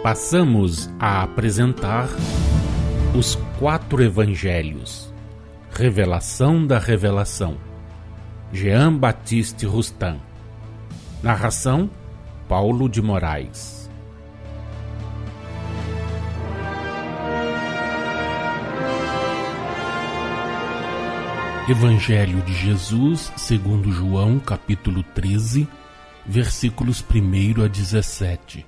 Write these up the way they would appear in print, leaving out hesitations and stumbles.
Passamos a apresentar os 4 Evangelhos, Revelação da Revelação, Jean Baptiste Rustin. Narração, Paulo de Moraes. Evangelho de Jesus, segundo João, capítulo 13, versículos 1 a 17.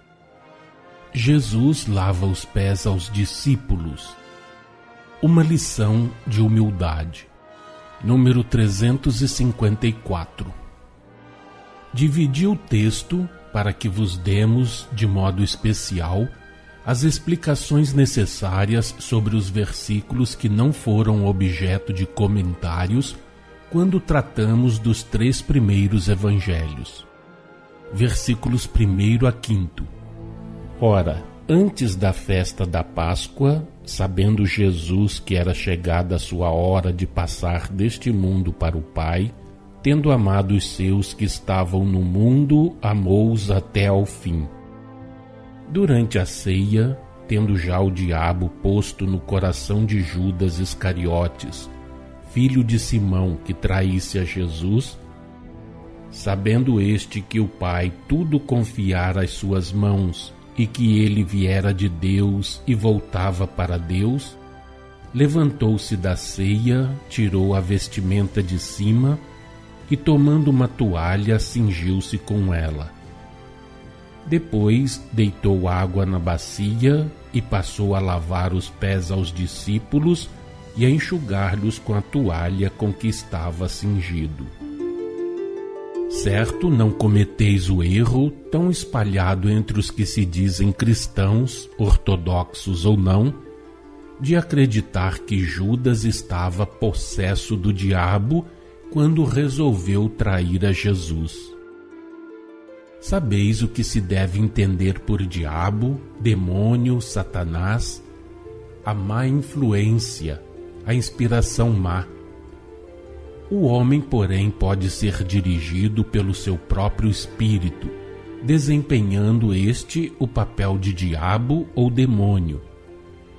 Jesus lava os pés aos discípulos. Uma lição de humildade. Número 354. Dividi o texto para que vos demos, de modo especial, as explicações necessárias sobre os versículos que não foram objeto de comentários quando tratamos dos 3 primeiros evangelhos. Versículos 1 a 5. Ora, antes da festa da Páscoa, sabendo Jesus que era chegada a sua hora de passar deste mundo para o Pai, tendo amado os seus que estavam no mundo, amou-os até ao fim. Durante a ceia, tendo já o diabo posto no coração de Judas Iscariotes, filho de Simão, que traísse a Jesus, sabendo este que o Pai tudo confiara às suas mãos, e que ele viera de Deus e voltava para Deus, levantou-se da ceia, tirou a vestimenta de cima e, tomando uma toalha, cingiu-se com ela. Depois deitou água na bacia e passou a lavar os pés aos discípulos e a enxugar-lhes com a toalha com que estava cingido. Certo, não cometeis o erro, tão espalhado entre os que se dizem cristãos, ortodoxos ou não, de acreditar que Judas estava possesso do diabo quando resolveu trair a Jesus. Sabeis o que se deve entender por diabo, demônio, Satanás? A má influência, a inspiração má. O homem, porém, pode ser dirigido pelo seu próprio espírito, desempenhando este o papel de diabo ou demônio.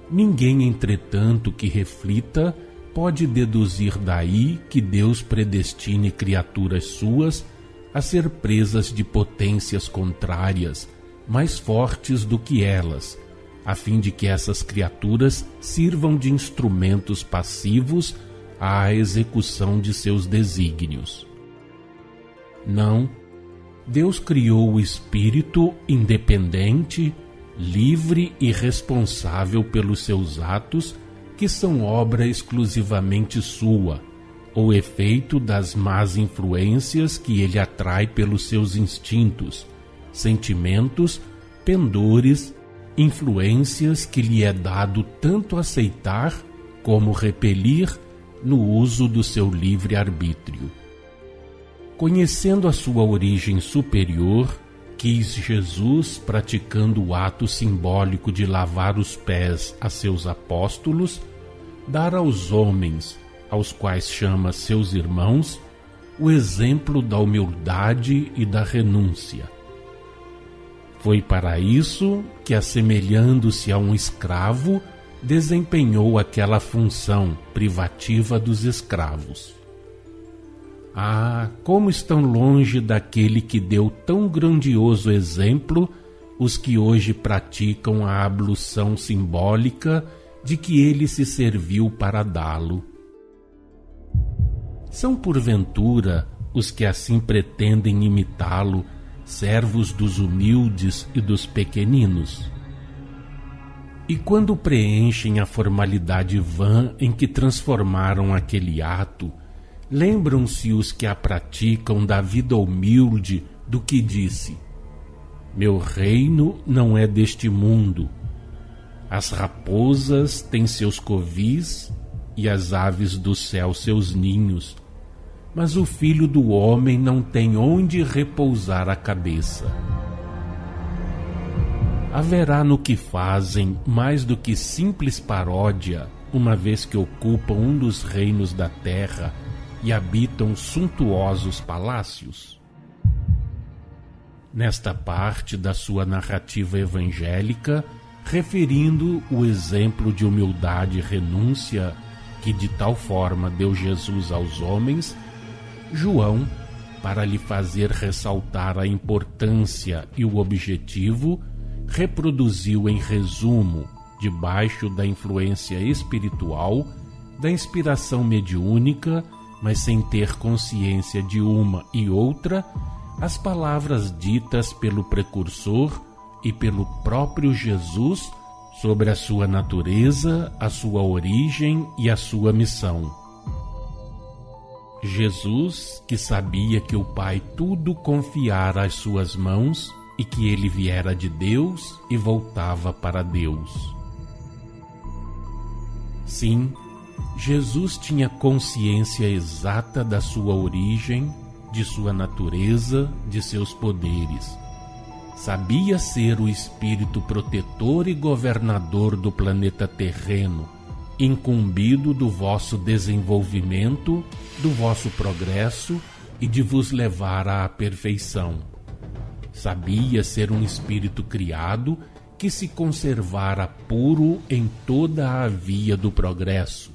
Ninguém, entretanto, que reflita, pode deduzir daí que Deus predestine criaturas suas a ser presas de potências contrárias, mais fortes do que elas, a fim de que essas criaturas sirvam de instrumentos passivos à execução de seus desígnios. Não, Deus criou o espírito independente, livre e responsável pelos seus atos, que são obra exclusivamente sua, ou efeito das más influências que ele atrai pelos seus instintos, sentimentos, pendores, influências que lhe é dado tanto aceitar como repelir no uso do seu livre-arbítrio. Conhecendo a sua origem superior, quis Jesus, praticando o ato simbólico de lavar os pés a seus apóstolos, dar aos homens, aos quais chama seus irmãos, o exemplo da humildade e da renúncia. Foi para isso que, assemelhando-se a um escravo, desempenhou aquela função privativa dos escravos. Ah, como estão longe daquele que deu tão grandioso exemplo os que hoje praticam a ablução simbólica de que ele se serviu para dá-lo. São, porventura, os que assim pretendem imitá-lo, servos dos humildes e dos pequeninos? E quando preenchem a formalidade vã em que transformaram aquele ato, lembram-se os que a praticam da vida humilde do que disse: meu reino não é deste mundo. As raposas têm seus covis e as aves do céu seus ninhos, mas o filho do homem não tem onde repousar a cabeça. Haverá no que fazem mais do que simples paródia, uma vez que ocupam um dos reinos da terra e habitam suntuosos palácios? nesta parte da sua narrativa evangélica, referindo o exemplo de humildade e renúncia que de tal forma deu Jesus aos homens, João, para lhe fazer ressaltar a importância e o objetivo, reproduziu em resumo, debaixo da influência espiritual, da inspiração mediúnica, mas sem ter consciência de uma e outra, as palavras ditas pelo precursor e pelo próprio Jesus sobre a sua natureza, a sua origem e a sua missão. Jesus, que sabia que o Pai tudo confiara às suas mãos e que ele viera de Deus e voltava para Deus. Sim, Jesus tinha consciência exata da sua origem, de sua natureza, de seus poderes. Sabia ser o espírito protetor e governador do planeta terreno, incumbido do vosso desenvolvimento, do vosso progresso e de vos levar à perfeição. Sabia ser um espírito criado que se conservara puro em toda a via do progresso,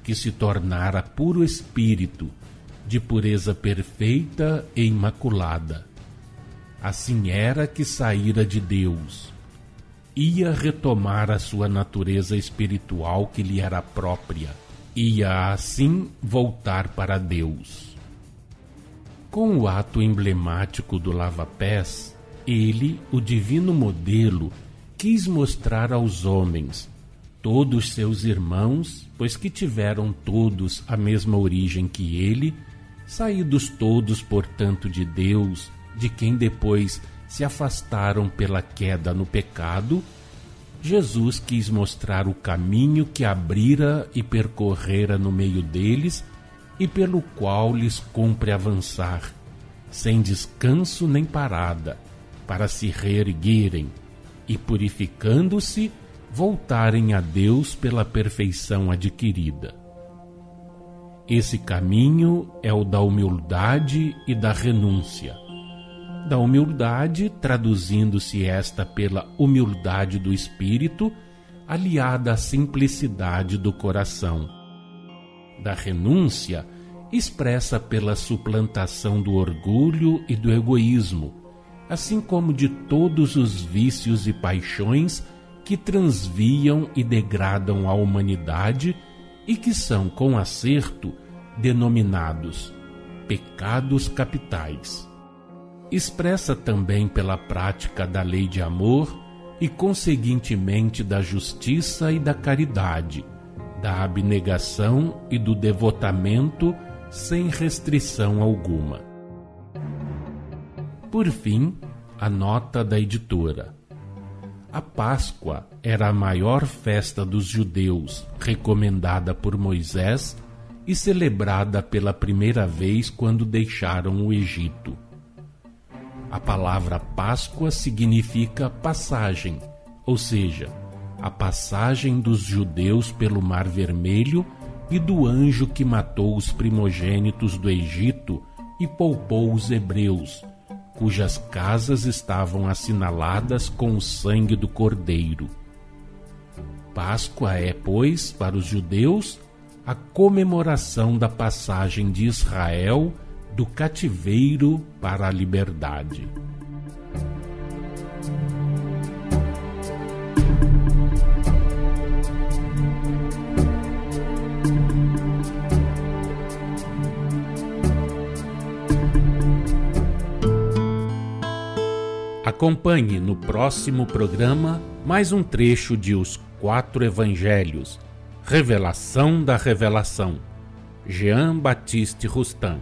que se tornara puro espírito, de pureza perfeita e imaculada. Assim era que saíra de Deus. Ia retomar a sua natureza espiritual que lhe era própria. Ia, assim, voltar para Deus. Com o ato emblemático do lava-pés, ele, o divino modelo, quis mostrar aos homens, todos seus irmãos, pois que tiveram todos a mesma origem que ele, saídos todos, portanto, de Deus, de quem depois se afastaram pela queda no pecado, Jesus quis mostrar o caminho que abrira e percorrera no meio deles e pelo qual lhes cumpre avançar, sem descanso nem parada, para se reerguerem e, purificando-se, voltarem a Deus pela perfeição adquirida. Esse caminho é o da humildade e da renúncia. Da humildade, traduzindo-se esta pela humildade do espírito, aliada à simplicidade do coração. Da renúncia, expressa pela suplantação do orgulho e do egoísmo, assim como de todos os vícios e paixões que transviam e degradam a humanidade e que são, com acerto, denominados pecados capitais. Expressa também pela prática da lei de amor e, conseguintemente, da justiça e da caridade, da abnegação e do devotamento sem restrição alguma. Por fim, a nota da editora. A Páscoa era a maior festa dos judeus, recomendada por Moisés e celebrada pela primeira vez quando deixaram o Egito. A palavra Páscoa significa passagem, ou seja, a passagem dos judeus pelo Mar Vermelho e do anjo que matou os primogênitos do Egito e poupou os hebreus, cujas casas estavam assinaladas com o sangue do Cordeiro. Páscoa é, pois, para os judeus, a comemoração da passagem de Israel do cativeiro para a liberdade. Acompanhe no próximo programa mais um trecho de Os Quatro Evangelhos, Revelação da Revelação, Jean Baptiste Rustin.